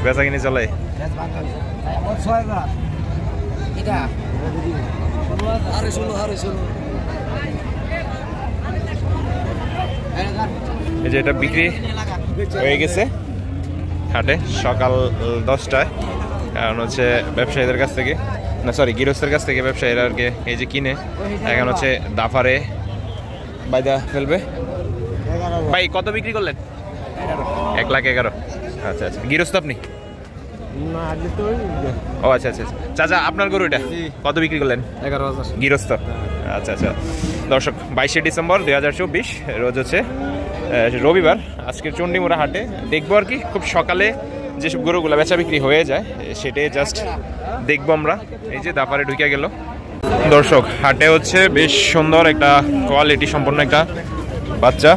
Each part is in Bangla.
বেচা কিনে চলে? এই যে এটা বিক্রি হয়ে গেছে হাটে সকাল 10টায়, কারণ হচ্ছে ব্যবসায়ীদের কাছ থেকে, না সরি গৃহস্থের কাছ থেকে ব্যবসায়ীরা আর কি এই যে কিনে এখন হচ্ছে দাফারে বাইদা ফেলবে। ভাই কত বিক্রি করলেন? 1,11,000। আচ্ছা আচ্ছা, গৃহস্থ আপনি? ও আচ্ছা আচ্ছা চাচা, আপনার গরু এটা কত বিক্রি করলেন? 11,000 গৃহস্থ। আচ্ছা আচ্ছা দর্শক, 22শে ডিসেম্বর 2024 রোজ হচ্ছে রবিবার। আজকের চণ্ডীমুড়া হাটে দেখবো আর কি, খুব সকালে যেসব গরুগুলো বেচা বিক্রি হয়ে যায় সেটাই জাস্ট দেখবো আমরা। এই যে দাপারে ঢুকে গেল দর্শক, হাটে হচ্ছে বেশ সুন্দর একটা কোয়ালিটি সম্পন্ন একটা বাচ্চা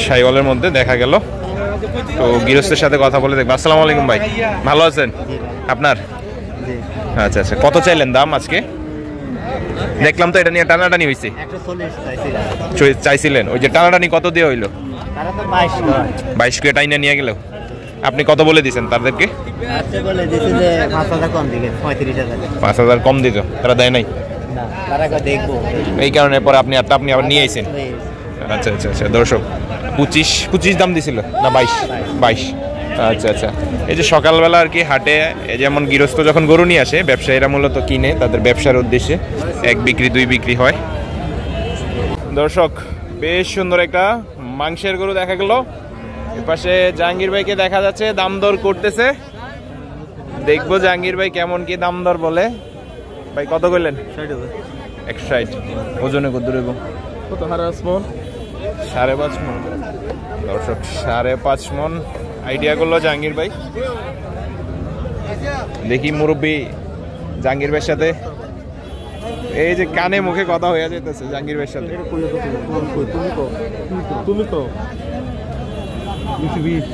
শাইওয়ালের মধ্যে দেখা গেল। তো গৃহস্থের সাথে কথা বলে দেখবো। আসসালামু আলাইকুম ভাই, ভালো আছেন? আপনার? আচ্ছা আচ্ছা, কত চাইলেন দাম আজকে? দেখলাম তো এটা নিয়ে টানাটানি হয়েছে। চাইছিলেন, ওই যে টানাটানি কত দিয়ে হইলো? 22 করে টাইনা নিয়ে গেল। আপনি কত বলে দিয়েছেন তাদেরকে? 5,000 কম দিত, তারা দেয় নাই? এই কারণে পরে আপনি আবার নিয়ে আইছেন। আচ্ছা আচ্ছা আচ্ছা দর্শক, 25 দাম দিছিল না 22? আচ্ছা আচ্ছা, এই যে সকালবেলা আর কি হাটে যেমন গৃহস্থ যখন গরু নিয়ে আসে ব্যবসায়ীরা মূলত কিনে তাদের ব্যবসার উদ্দেশ্যে, 1 বিক্রি 2 বিক্রি হয়। দর্শক বেশ সুন্দর একটা মাংসের গরু দেখা গেল। এপাশে জাহাঙ্গীর ভাইকে দেখা যাচ্ছে দাম দর করতেছে, দেখবো জাহাঙ্গীর ভাই কেমন কি দাম দর বলে। ভাই কত কইলেন? 160। ওজনে কত দেব? কত? 5.5 মণ। দর্শক 5.5 মণ আইডিয়া করলো জাহাঙ্গীর ভাই। দেখি মুরব্বী জাহাঙ্গীর ভাইয়ের সাথে এই যে কানে মুখে কথা হয়ে যেতেছে জাহাঙ্গীর ভাইয়ের সাথে। তুমি তো 220,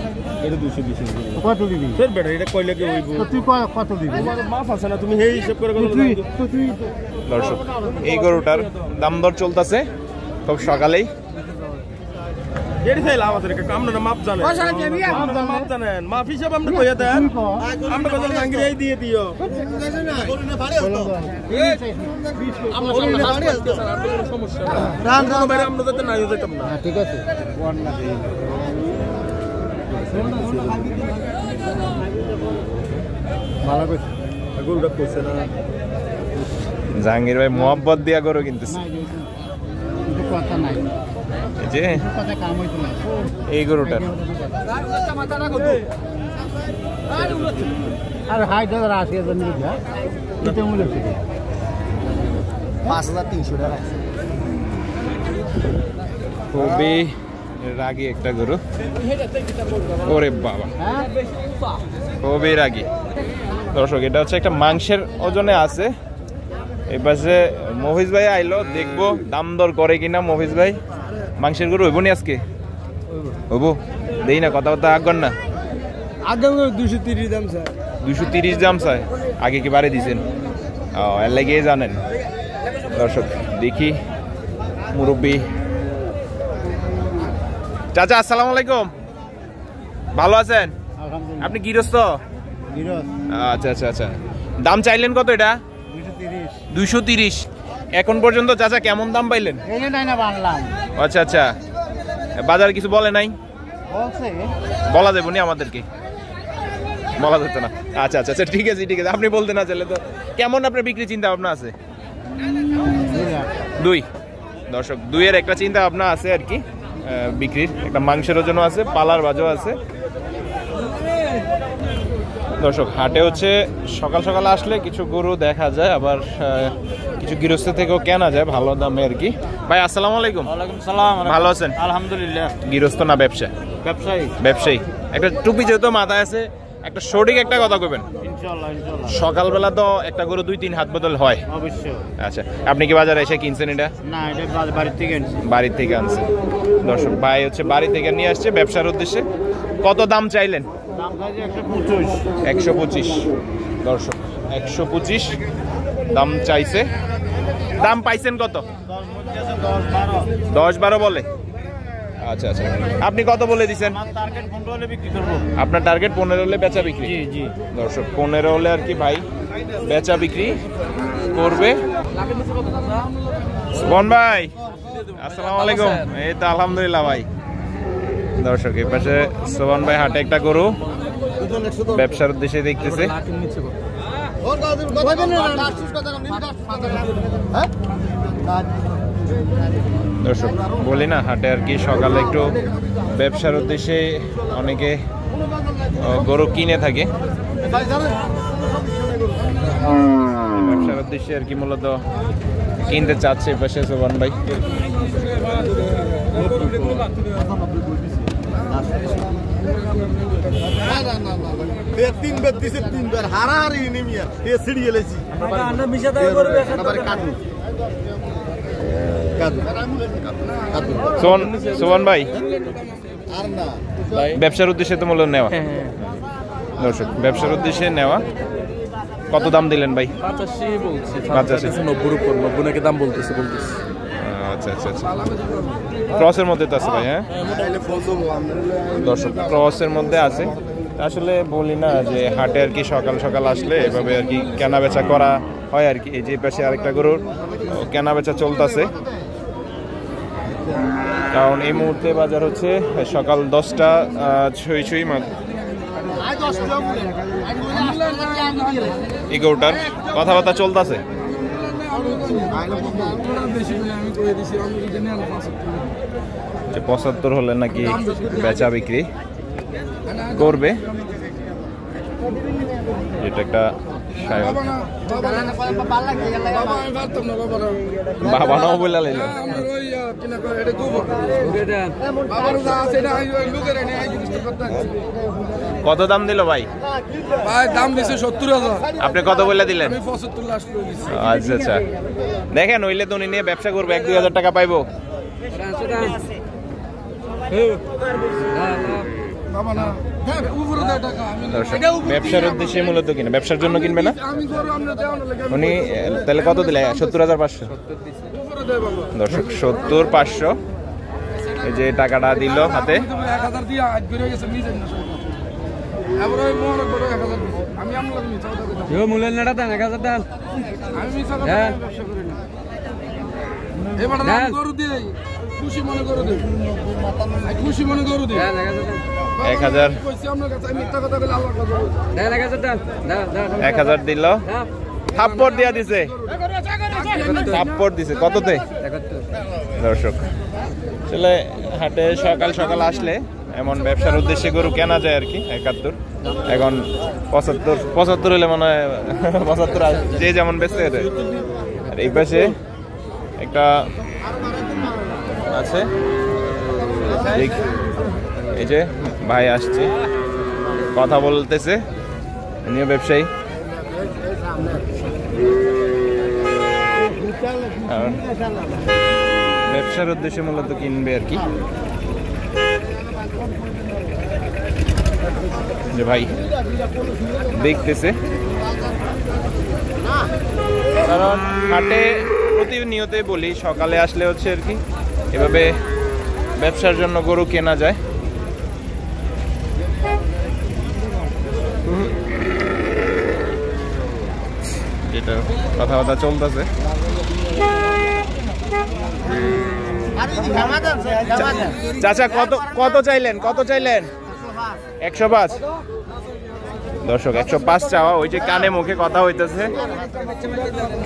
এটা 220 কত দিবি? ফের বেটা এটা কইলে কি হইব? তুই কত দিবি? মাফ আছে না, তুমি এই হিসাব করে কথা বলো। দর্শক এই গরুটার দাম দর চলতেছে খুব সকালেই। এর ফেল আমাদের কামনা না মাপ জানেন, মাপ জানেন, মাপ হিসাব আমরা কইয়া দেন, আমরা কত জাঙ্গি এই দিয়ে দিও। সমস্যা রান রান বাইরে আমরা যেতে নাই যেতাম না। ঠিক আছে ভালো কইছে, গরুটা কইছে না জাহাঙ্গীর ভাই মোহাব্বত দিয়া গরু কিনতেছে। কথা নাই এই যে এই গরুটার আর হাই দাদা আছে জন্য 5,300 টাকা। খুবই রাগী একটা গরু, ওরে বাবা খুবই রাগী। দর্শক এটা হচ্ছে একটা মাংসের ওজনে আছে। এই পাশে মফিজ ভাই আইলো, দেখবো দাম দর করে কিনা। মফিজ ভাই মাংসের গরু হইব নি আজকে? হইব, দেই না কথাবার্তা আগর না। আগে 230 দাম চাই। 230 দাম চাই, আগে কি বাড়ে দিছেন? এর লাগিয়ে জানেন। দর্শক দেখি মুরব্বী চাচা, আসসালামু আলাইকুম, ভালো আছেন? আপনি গৃহস্থ? আচ্ছা আচ্ছা আচ্ছা, দাম চাইলেন কত এটা? 230। এখন পর্যন্ত চাচা কেমন দাম পাইলেন? আচ্ছা আচ্ছা, বাজার কিছু বলে নাই? বলা যাবে না আমাদেরকে, বলা যেত না। আচ্ছা আচ্ছা আচ্ছা ঠিক আছে ঠিক আছে, আপনি বলতে না চাইলে তো। কেমন আপনার বিক্রি চিন্তা ভাবনা আছে? 2। দর্শক 2-এর একটা চিন্তা ভাবনা আছে আর কি, বিক্রির একটা মাংসের ওজনও আছে, পালার বাজও আছে। দর্শক হাটে হচ্ছে সকাল সকাল আসলে কিছু গরু দেখা যায়, আবার কিছু গৃহস্থ থেকেও কেনা যায় ভালো দামে আর কি। ভাই আসসালামু আলাইকুম। ওয়ালাইকুম সালাম, ভালো আছেন? আলহামদুলিল্লাহ। গৃহস্থ না ব্যবসা? ব্যবসায়ী। ব্যবসায়ী। একটা টুপি যেহেতু মাথায় আছে, একটা সঠিক একটা কথা কইবেন। ইনশাআল্লাহ ইনশাআল্লাহ। সকালবেলা তো একটা গরু 2-3 হাত বদল হয় অবশ্যই। আচ্ছা, আপনি কি বাজারে এসে কিনছেন এটা? না, এটা বাড়ি থেকে আনছি। বাড়ি থেকে আনছে। দর্শক ভাই হচ্ছে বাড়ি থেকে নিয়ে আসছে ব্যবসার উদ্দেশ্যে। কত দাম চাইলেন? দাম চাইছে 125। 125। দর্শক 125 দাম চাইছে। দাম পাইছেন কত? 10-12 বলে। আচ্ছা আচ্ছা, আপনি কত বলে দিচ্ছেন? টার্গেট 15 হলে বিক্রি করব। আপনার টার্গেট 15 হলে বেচা বিক্রি? জি জি দর্শক 15 হলে আর কি ভাই বেচা বিক্রি করবে। সুবন ভাই আসসালামু আলাইকুম। এই তো আলহামদুলিল্লাহ ভাই। দর্শক এই পাশে সুবন ভাই হাটে একটা গরু ব্যবসার উদ্দেশ্যে দেখতেছে। দর্শক বলি না হাটে আর কি সকালে একটু ব্যবসার উদ্দেশ্যে অনেকে গরু কিনে থাকে, ব্যবসার উদ্দেশ্যে আর কি মূলত কিনতে চাচ্ছে পাশে সুবন ভাই। সুবন ভাই ব্যবসার উদ্দেশ্যে তো মূলত নেওয়া, দর্শক ব্যবসার উদ্দেশ্যে নেওয়া। কত দাম দিলেন ভাই? 85 বলছি। 85 90 উপর 90 নাকি দাম বলতেছে। আচ্ছা আচ্ছা আচ্ছা, ক্রসের মধ্যে তো আছে ভাই। হ্যাঁ দর্শক ক্রসের মধ্যে আছে। আসলে বলি না যে হাটে আর কি সকাল সকাল আসলে এভাবে আর কি কেনা বেচা করা হয় আর কি। এই যে পাশে আরেকটা গরুর কেনা বেচা চলতেছে, কারণ এই মুহূর্তে বাজার হচ্ছে সকাল 10টা ছুঁই মাত্র। এই গরুটার কথাবার্তা চলতেছে। 75 হলে নাকি বেচা বিক্রি করবে। এটা একটা বাবা নাও বলে লাইল। কত দাম দিল ভাই? ভাই দাম দিছে 70,000। আপনি কত বলে দিলেন? আমি 75 লাস্ট করে দিছি। আচ্ছা আচ্ছা, দেখেন হইলে তো উনি নিয়ে ব্যবসা করবে, 1-2 হাজার টাকা পাইবো। ব্যবসার উদ্দেশ্যে মূলত কিনে, ব্যবসার জন্য কিনবে না উনি। তাহলে কত দিলে? 70,500। দর্শক 70,500 এই যে টাকাটা দিল হাতে। খুশি মনে করো দে, খুশি মনে করো দে। 1000 1000 দিল, থাপ্পড় দিয়া দিছে, থাপ্পড় দিছে। কততে? দর্শক আসলে হাটে সকাল সকাল আসলে এমন ব্যবসার উদ্দেশ্যে গরু কেনা যায় আর কি। 71 এখন 75 হলে মনে হয় 75 যে যেমন বেচতে যেতে। আর এই পাশে একটা আছে, এই যে ভাই আসছে কথা বলতেছে, উনিও ব্যবসায়ী। ব্যবসার উদ্দেশ্যে মূলত কিনবে আর কি। যে ভাই দেখতেছে, কারণ হাটে প্রতিনিয়তই বলি সকালে আসলে হচ্ছে আর কি এভাবে ব্যবসার জন্য গরু কেনা যায়। যেটা কথাবার্তা চলতেছে। চাচা কত কত চাইলেন? কত চাইলেন? 105। দর্শক 105 চাওয়া। ওই যে কানে মুখে কথা হইতেছে,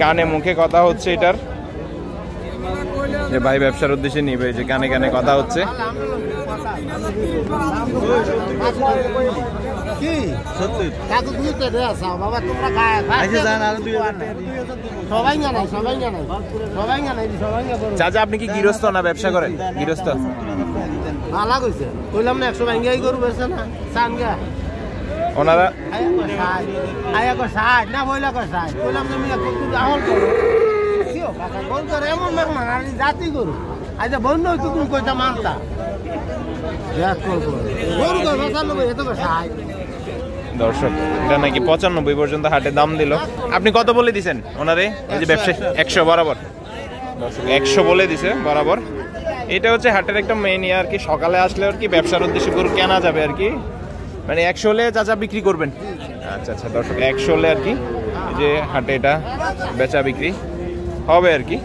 কানে মুখে কথা হচ্ছে এটার, যে ভাই ব্যবসার উদ্দেশ্যে নিবে, যে কানে কানে কথা হচ্ছে। চাচা আপনি কি গৃহস্থ না ব্যবসা করেন? গৃহস্থ। ওনারা জাতি গরু আজ বন্ধ হইতো, তুমি কইতা মানতা দর্শক এটা নাকি 95 পর্যন্ত হাটে দাম দিল। আপনি কত বলে দিছেন ওনারে? ওই যে ব্যবসায়ী 100 বরাবর। দর্শক 100 বলে দিছে বরাবর। এটা হচ্ছে হাটের একটা মেইন আর কি, সকালে আসলে আর কি ব্যবসার উদ্দেশ্যে গরু কেনা যাবে আর কি, মানে 100 হলে চাচা বিক্রি করবেন। আচ্ছা আচ্ছা দর্শক 100 হলে আর কি এই যে হাটে এটা বেচা বিক্রি হবে আর কি।